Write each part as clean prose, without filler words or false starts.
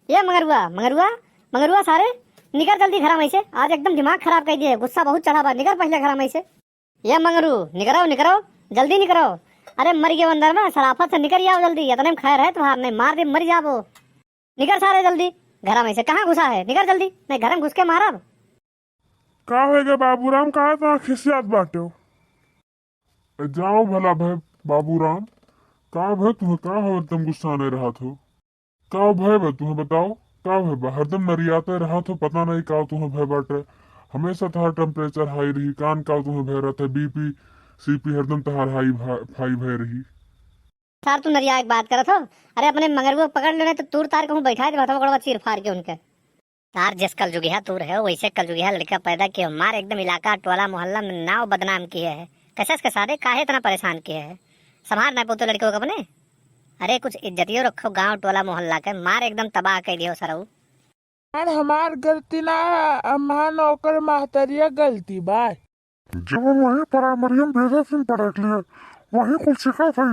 ये मगरुआ मगरुआ मगरुआ सारे निकर जल्दी घर में से। आज एकदम दिमाग खराब कर दिए, गुस्सा बहुत चढ़ा बा। निकर पहले घर में से। ये मंगरू निकरो निकरो जल्दी निकरो। अरे मर गए अंदर में, सराफत से निकर आओ जल्दी। इतने में खैर है तुम्हार, नहीं मार दे मर जाओ। निकर सारे जल्दी घर में से। कहाँ घुसा है? निकर जल्दी, नहीं घर में घुस के मारब। का होएगा बाबूराम? कहा था खिसियात बाटे हो? जाओ भला भाई बाबूराम, का भाई तुम्हें का हो एकदम गुस्सा नहीं रहा था? का भय बा तुम्हें बताओ? का भय बा? हरदम नरियाते रहा तो पता नहीं का तुम्हें भय बाटे। हमेशा तहार टेम्परेचर हाई रही, कान का तुम्हें भय रहता है, बीपी सीपी हरदम तहार हाई भय रही। सार तू नरिया एक बात करत हो। अरे अपने मगरुआ पकड़ लेने तो तूर तार कहूँ बैठा दे बड़वा चीर फाड़ के उनके। तार जिस कल जुगी है तूर है, वैसे कल जुगी है लड़का पैदा किए। मार एकदम इलाका टोला मोहल्ला में नाव बदनाम किए है। कैसे के सारे काहे इतना परेशान किए है? संभार ना पोतो लड़के को अपने। अरे कुछ इज्जतियो रखो गांव टोला मोहल्ला के। मार एकदम तबाह कर दियो सरऊ। यार हमार गलती ना है, अम्मा नौकर महतरिया गलती बा। जब हम वहीं प्राइमरियम भेजा फिल्म पढ़े के लिए, वहीं कुछ सीखा था।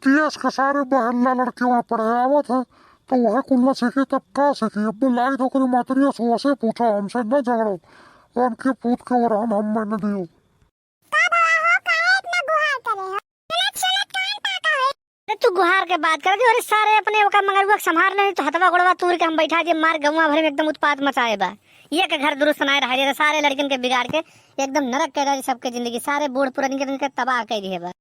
तीस के सारे बहला लड़के वहाँ पढ़े आवत है, तो वह कुल्ला सीखे तब का सीखी। अब लाई धोकरी मातरिया सुबह से पूछा हमसे न झगड़ो, उनके पूछ के और हम मैंने दियो। तू गुहार के बात कर दी। अरे सारे अपने ओका मगरुआ संभार ले तो हथवा गोड़वा तूर के हम बैठा दिए। मार गौवा भर में एकदम उत्पात मचाए बा। ये के घर दुरुस्त नहीं रहा है, सारे लड़किन के बिगाड़ के एकदम नरक कर रही सबके जिंदगी। सारे बूढ़ पुरानी के तबाह कर दिए बा।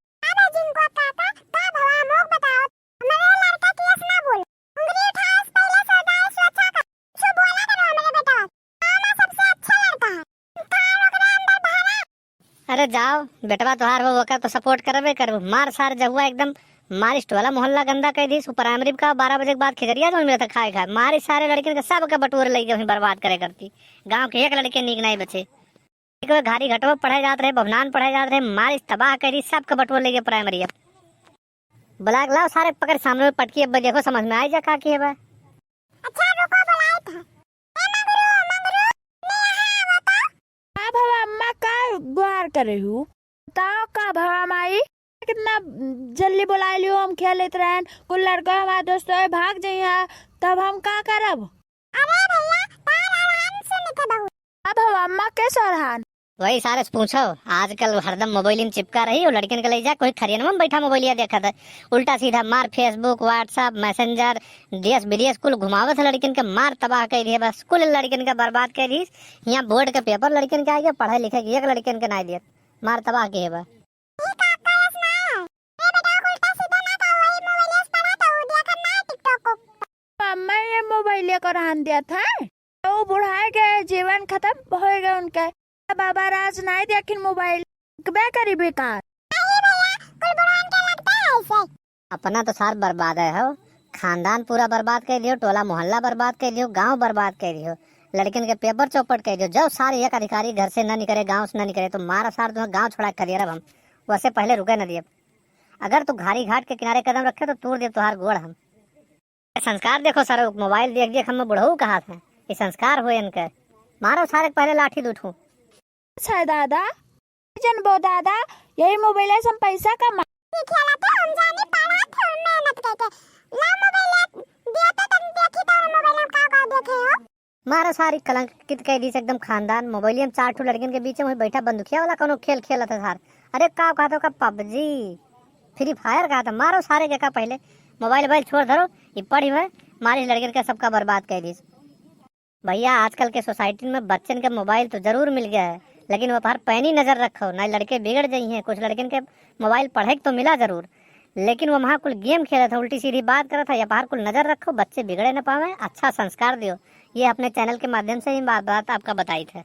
अरे जाओ बेटवा तुहार हो वकर तो सपोर्ट करबे करबो। मार सार जहुआ एकदम मारिस्ट वाला मोहल्ला गंदा कर दी। प्राइमरी का 12 बजे के बाद खिचड़िया तो मिलता खाए खाए। मारी सारे लड़के के सब के बटोर लगी वहीं बर्बाद करे करती। गांव के एक लड़के नीक नहीं बचे। एक घारी घटवा पढ़ाए जाते रहे, बभनान पढ़ाए जाते रहे। मारी तबाह कर दी, सब के बटोर लगे प्राइमरी। अब बुला लाओ सारे पकड़ सामने में पटकी। अब देखो समझ में आई जा का की है। अच्छा रुको बुलाए था। का भवा अम्मा का गुहार करे हूँ? बताओ का भवा माई कितना जल्दी बुला लियो। हम खेलते रहन, कुल लड़का हमारे दोस्त भाग जाइए, तब हम का करब? अरे भैया तार आराम से निकल बहु। अब भवा अम्मा कैसे रहन? वही सारे से पूछो। आजकल हरदम मोबाइल में चिपका रही हो लड़किन के ले जा। कोई खरियन में बैठा मोबाइलिया देखा था, उल्टा सीधा मार फेसबुक व्हाट्सएप मैसेंजर देश विदेश कुल घुमावत है लड़किन के। मार तबाह कर दिए बस। कुल लड़किन के बर्बाद कर दी। यहाँ बोर्ड के पेपर लड़किन के आगे पढ़े लिखे एक लड़किन के नहीं दिए। मार तबाह किए बा। अम्मा ये मोबाइल लेकर आन दिया था, तो बुढ़ाए गए, जीवन खत्म हो गया उनका। बाबा राज नहीं देखिन मोबाइल बे करी बेकार। अपना तो सार बर्बाद है हो। खानदान पूरा बर्बाद कर दियो, टोला मोहल्ला बर्बाद कर दियो, गांव बर्बाद कर दियो। लड़किन के पेपर चौपट कर दियो। जब सारे एक अधिकारी घर से न निकले, गांव से न निकले, तो मारा सार तुम्हें गांव छोड़ा करियर। अब हम वैसे पहले रुके न दिए। अगर तू घारी घाट के किनारे कदम रखे तो तोड़ दे तुहार गोड़ हम। संस्कार देखो सर, मोबाइल देख देख हम बुढ़ऊ कहा था। ये संस्कार हो इनके। मारो सारे पहले लाठी लूटू। अच्छा दादा जन बो दादा, यही मोबाइल से हम पैसा कमा मारा सारी कलंकित कह दी एकदम खानदान। मोबाइल में 4 लड़किन के बीच में बैठा बंदूकिया वाला कोनो खेल खेला था सार। अरे का कहा था का पबजी फ्री फायर कहा था। मारो सारे के का पहले मोबाइल छोड़ धरो। ये पढ़ी है मारी लड़किन का सबका बर्बाद कर दी। भैया आजकल के सोसाइटी में बच्चन के मोबाइल तो जरूर मिल गया है, लेकिन वो पर पैनी नजर रखो ना लड़के बिगड़ जाई हैं। कुछ लड़किन के मोबाइल पढ़े तो मिला जरूर, लेकिन वो वहाँ कुल गेम खेला था, उल्टी सीधी बात करा था। या बाहर कुल नजर रखो, बच्चे बिगड़े न पावे, अच्छा संस्कार दियो। ये अपने चैनल के माध्यम से ही बात आपका बताई थे।